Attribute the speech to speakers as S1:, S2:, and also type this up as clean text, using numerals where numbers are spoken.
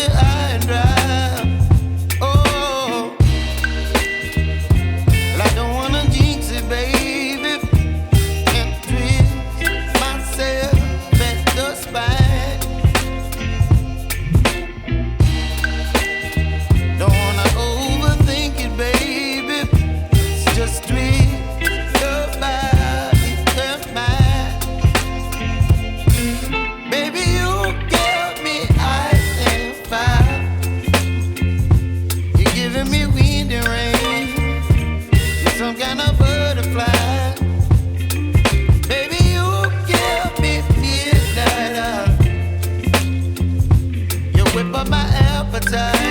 S1: high and dry. Oh, well, I don't wanna jinx it, baby, and twist myself at the spine. Don't wanna overthink it, baby. It's just twist your body and mine. Baby, you give me ice and fire. You're giving me wind and rain. You're some kind of butterfly. Baby, you give me midnight. You whip up my appetite.